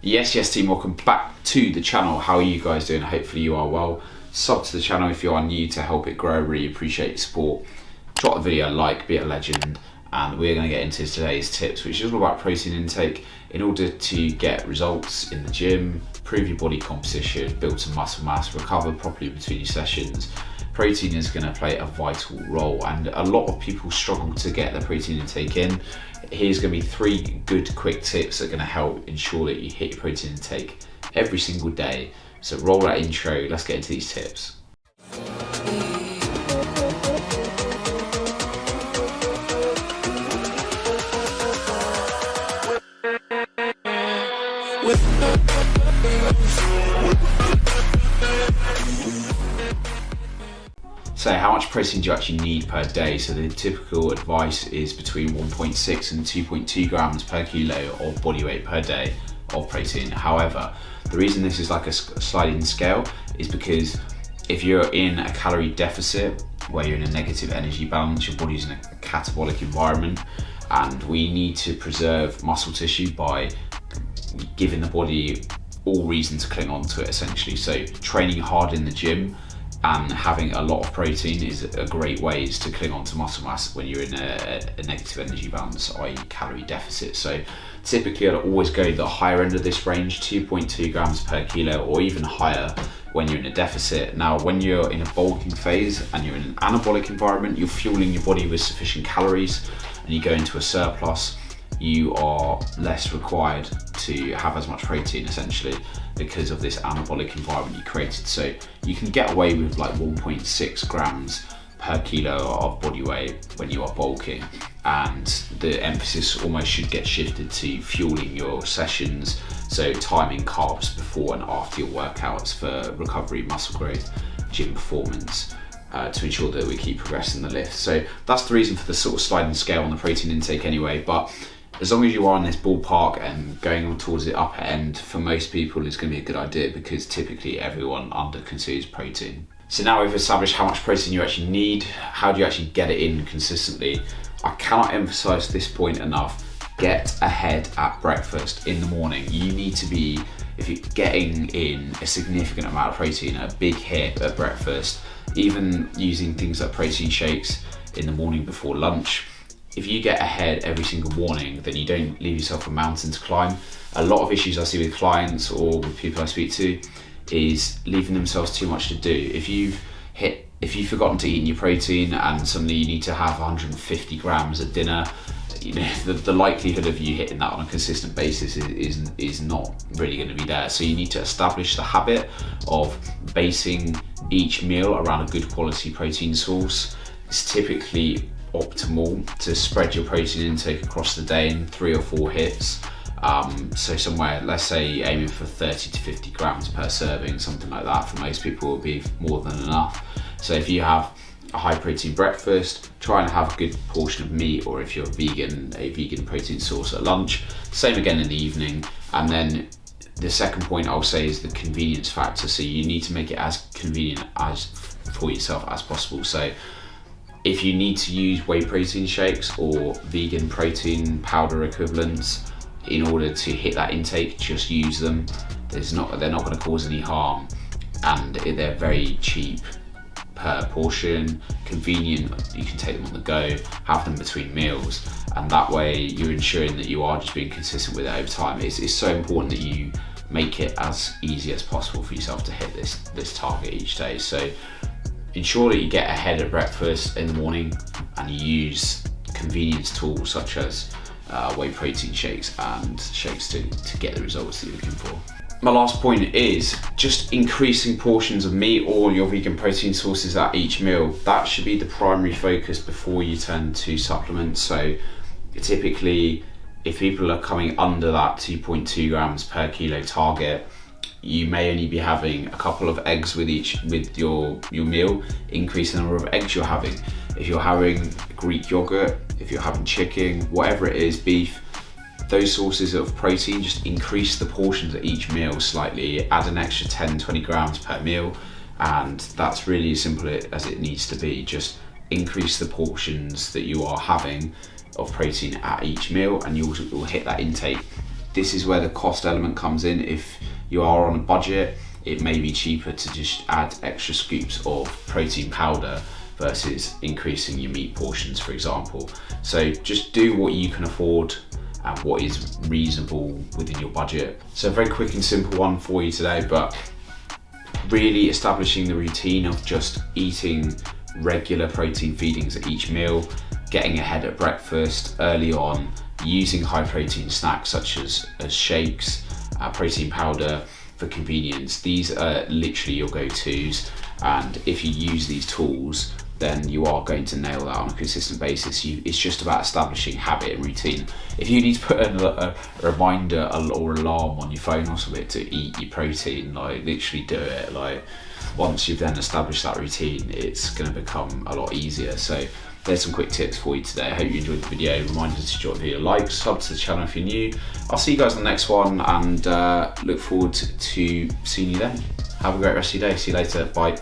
Yes team, welcome back to the channel. How are you guys doing? Hopefully you are well. Sub to the channel if you are new to help it grow. Really appreciate your support. Drop the video a like, be a legend, and we're going to get into today's tips, which is all about protein intake in order to get results in the gym, improve your body composition, build some muscle mass, recover properly between your sessions. Protein is going to play a vital role, and a lot of people struggle to get their protein intake in. Here's going to be 3 good quick tips that are going to help ensure that you hit your protein intake every single day. So roll that intro, let's get into these tips. So how much protein do you actually need per day? So the typical advice is between 1.6 and 2.2 grams per kilo of body weight per day of protein. However, the reason this is like a sliding scale is because if you're in a calorie deficit where you're in a negative energy balance, your body's in a catabolic environment, and we need to preserve muscle tissue by giving the body all reason to cling on to it essentially. So training hard in the gym and having a lot of protein is a great way to cling on to muscle mass when you're in a negative energy balance, i.e. calorie deficit. So typically I'd always go the higher end of this range, 2.2 grams per kilo or even higher when you're in a deficit. Now, when you're in a bulking phase and you're in an anabolic environment, you're fueling your body with sufficient calories, and you go into a surplus, you are less required to have as much protein essentially because of this anabolic environment you created. So you can get away with like 1.6 grams per kilo of body weight when you are bulking, and the emphasis almost should get shifted to fueling your sessions, so timing carbs before and after your workouts for recovery, muscle growth, gym performance, to ensure that we keep progressing the lift. So that's the reason for the sort of sliding scale on the protein intake anyway. But as long as you are in this ballpark and going on towards the upper end, for most people is going to be a good idea because typically everyone under consumes protein. So now we've established how much protein you actually need, how do you actually get it in consistently? I cannot emphasize this point enough. Get ahead at breakfast in the morning. You need to be, if you're getting in a significant amount of protein, a big hit at breakfast, even using things like protein shakes in the morning before lunch. If you get ahead every single morning, then you don't leave yourself a mountain to climb. A lot of issues I see with clients or with people I speak to is leaving themselves too much to do. If you've forgotten to eat your protein and suddenly you need to have 150 grams at dinner, you know, the likelihood of you hitting that on a consistent basis is not really going to be there. So you need to establish the habit of basing each meal around a good quality protein source. It's typically optimal to spread your protein intake across the day in 3 or 4 hits. So somewhere, let's say aiming for 30 to 50 grams per serving, something like that for most people will be more than enough. So if you have a high protein breakfast, try and have a good portion of meat, or if you're vegan, a vegan protein source at lunch. Same again in the evening. And then the second point I'll say is the convenience factor. So you need to make it as convenient as for yourself as possible. So if you need to use whey protein shakes or vegan protein powder equivalents in order to hit that intake, just use them. They're not going to cause any harm, and they're very cheap per portion, convenient. You can take them on the go, have them between meals, and that way you're ensuring that you are just being consistent with it over time. It's so important that you make it as easy as possible for yourself to hit this target each day. So ensure that you get ahead at breakfast in the morning and you use convenience tools such as whey protein shakes and shakes to get the results that you're looking for. My last point is just increasing portions of meat or your vegan protein sources at each meal. That should be the primary focus before you turn to supplements. So typically, if people are coming under that 2.2 grams per kilo target, you may only be having a couple of eggs with your meal. Increase the number of eggs you're having. If you're having Greek yogurt, if you're having chicken, whatever it is, beef, those sources of protein, just increase the portions at each meal slightly, add an extra 10-20 grams per meal, and that's really as simple as it needs to be. Just increase the portions that you are having of protein at each meal, and you'll hit that intake this is where the cost element comes in. If you are on a budget, it may be cheaper to just add extra scoops of protein powder versus increasing your meat portions, for example. So just do what you can afford and what is reasonable within your budget. So a very quick and simple one for you today, but really establishing the routine of just eating regular protein feedings at each meal, getting ahead at breakfast early on, using high protein snacks such as shakes, protein powder for convenience. These are literally your go-tos, and if you use these tools, then you are going to nail that on a consistent basis. It's just about establishing habit and routine. If you need to put a reminder or alarm on your phone or something to eat your protein, like literally do it. Like once you've then established that routine, it's going to become a lot easier. So there's some quick tips for you today. I hope you enjoyed the video. Reminder to drop the video, like, sub to the channel if you're new. I'll see you guys on the next one, and look forward to seeing you then. Have a great rest of your day. See you later. Bye.